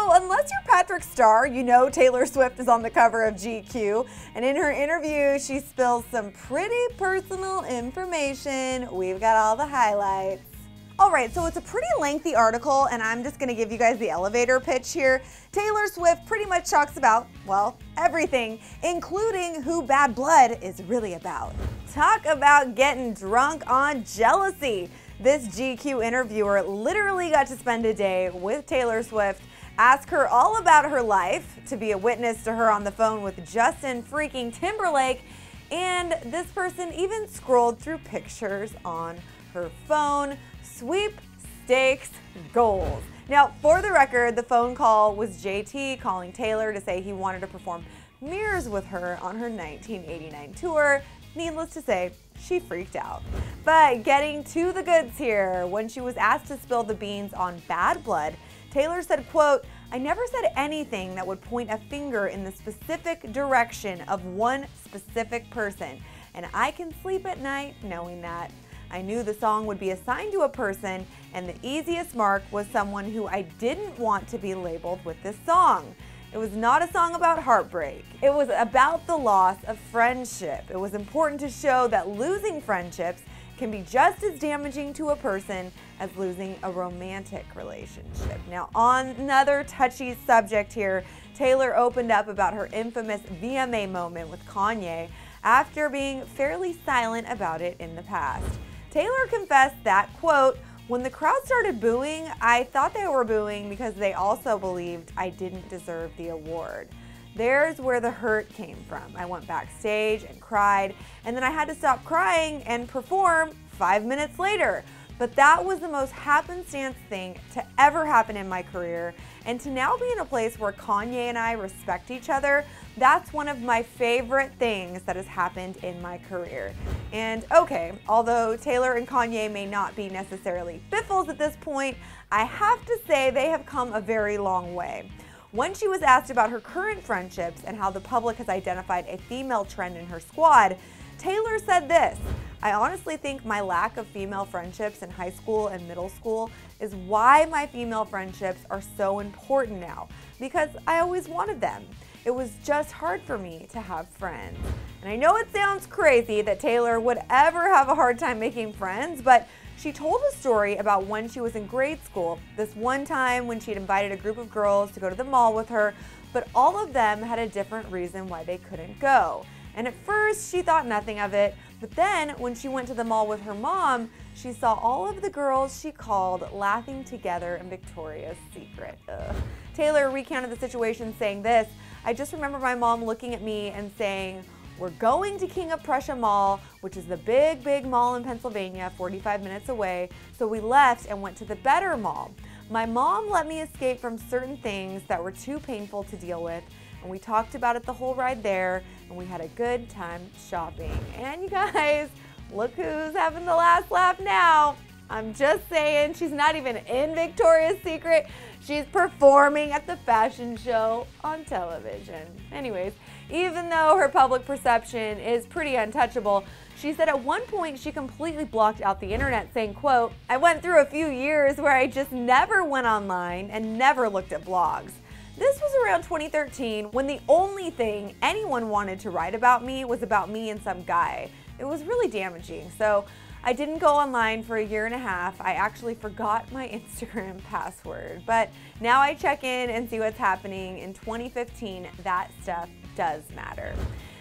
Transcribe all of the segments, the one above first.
So unless you're Patrick Starr, you know Taylor Swift is on the cover of GQ, and in her interview, she spills some pretty personal information. We've got all the highlights. All right, so it's a pretty lengthy article, and I'm just gonna give you guys the elevator pitch here. Taylor Swift pretty much talks about, well, everything, including who Bad Blood is really about. Talk about getting drunk on jealousy. This GQ interviewer literally got to spend a day with Taylor Swift, ask her all about her life, to be a witness to her on the phone with Justin freaking Timberlake, and this person even scrolled through pictures on her phone. Sweepstakes goals. Now, for the record, the phone call was JT calling Taylor to say he wanted to perform Mirrors with her on her 1989 tour. Needless to say, she freaked out. But getting to the goods here, when she was asked to spill the beans on Bad Blood, Taylor said, quote, "I never said anything that would point a finger in the specific direction of one specific person, and I can sleep at night knowing that. I knew the song would be assigned to a person, and the easiest mark was someone who I didn't want to be labeled with this song. It was not a song about heartbreak. It was about the loss of friendship. It was important to show that losing friendships can be just as damaging to a person as losing a romantic relationship." Now, on another touchy subject here, Taylor opened up about her infamous VMA moment with Kanye after being fairly silent about it in the past. Taylor confessed that, quote, "When the crowd started booing, I thought they were booing because they also believed I didn't deserve the award. There's where the hurt came from. I went backstage and cried, and then I had to stop crying and perform 5 minutes later. But that was the most happenstance thing to ever happen in my career, and to now be in a place where Kanye and I respect each other, that's one of my favorite things that has happened in my career." And okay, although Taylor and Kanye may not be necessarily biffles at this point, I have to say they have come a very long way. When she was asked about her current friendships and how the public has identified a female trend in her squad, Taylor said this, "I honestly think my lack of female friendships in high school and middle school is why my female friendships are so important now, because I always wanted them. It was just hard for me to have friends." And I know it sounds crazy that Taylor would ever have a hard time making friends, but she told a story about when she was in grade school, this one time when she had invited a group of girls to go to the mall with her, but all of them had a different reason why they couldn't go. And at first, she thought nothing of it, but then when she went to the mall with her mom, she saw all of the girls she called laughing together in Victoria's Secret. Ugh. Taylor recounted the situation saying this, "I just remember my mom looking at me and saying, 'We're going to King of Prussia Mall, which is the big mall in Pennsylvania, 45 minutes away, so we left and went to the better mall. My mom let me escape from certain things that were too painful to deal with, and we talked about it the whole ride there, and we had a good time shopping.'" And you guys, look who's having the last laugh now. I'm just saying, she's not even in Victoria's Secret. She's performing at the fashion show on television. Anyways, even though her public perception is pretty untouchable, she said at one point she completely blocked out the internet, saying, quote, "I went through a few years where I just never went online and never looked at blogs. This was around 2013 when the only thing anyone wanted to write about me was about me and some guy. It was really damaging. So I didn't go online for a year and a half. I actually forgot my Instagram password. But now I check in and see what's happening. In 2015, that stuff does matter."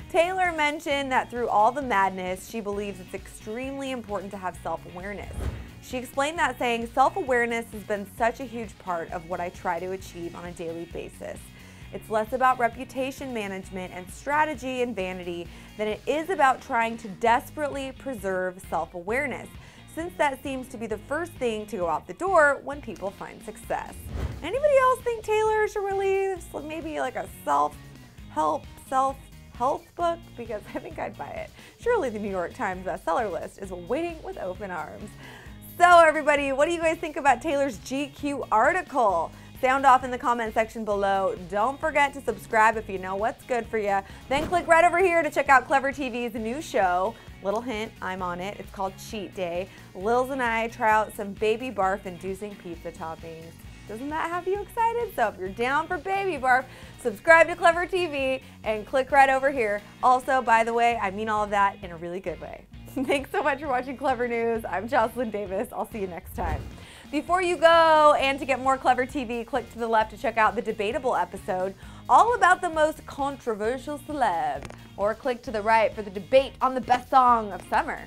Taylor mentioned that through all the madness, she believes it's extremely important to have self-awareness. She explained that saying, "Self-awareness has been such a huge part of what I try to achieve on a daily basis. It's less about reputation management and strategy and vanity than it is about trying to desperately preserve self-awareness, since that seems to be the first thing to go out the door when people find success." Anybody else think Taylor should release maybe like a self-help book? Because I think I'd buy it. Surely the New York Times bestseller list is waiting with open arms. So everybody, what do you guys think about Taylor's GQ article? Sound off in the comment section below. Don't forget to subscribe if you know what's good for you. Then click right over here to check out Clevver TV's new show. Little hint, I'm on it. It's called Cheat Day. Lils and I try out some baby barf-inducing pizza toppings. Doesn't that have you excited? So if you're down for baby barf, subscribe to Clevver TV and click right over here. Also, by the way, I mean all of that in a really good way. Thanks so much for watching Clevver News. I'm Jocelyn Davis. I'll see you next time. Before you go, and to get more Clevver TV, click to the left to check out the debatable episode all about the most controversial celeb, or click to the right for the debate on the best song of summer.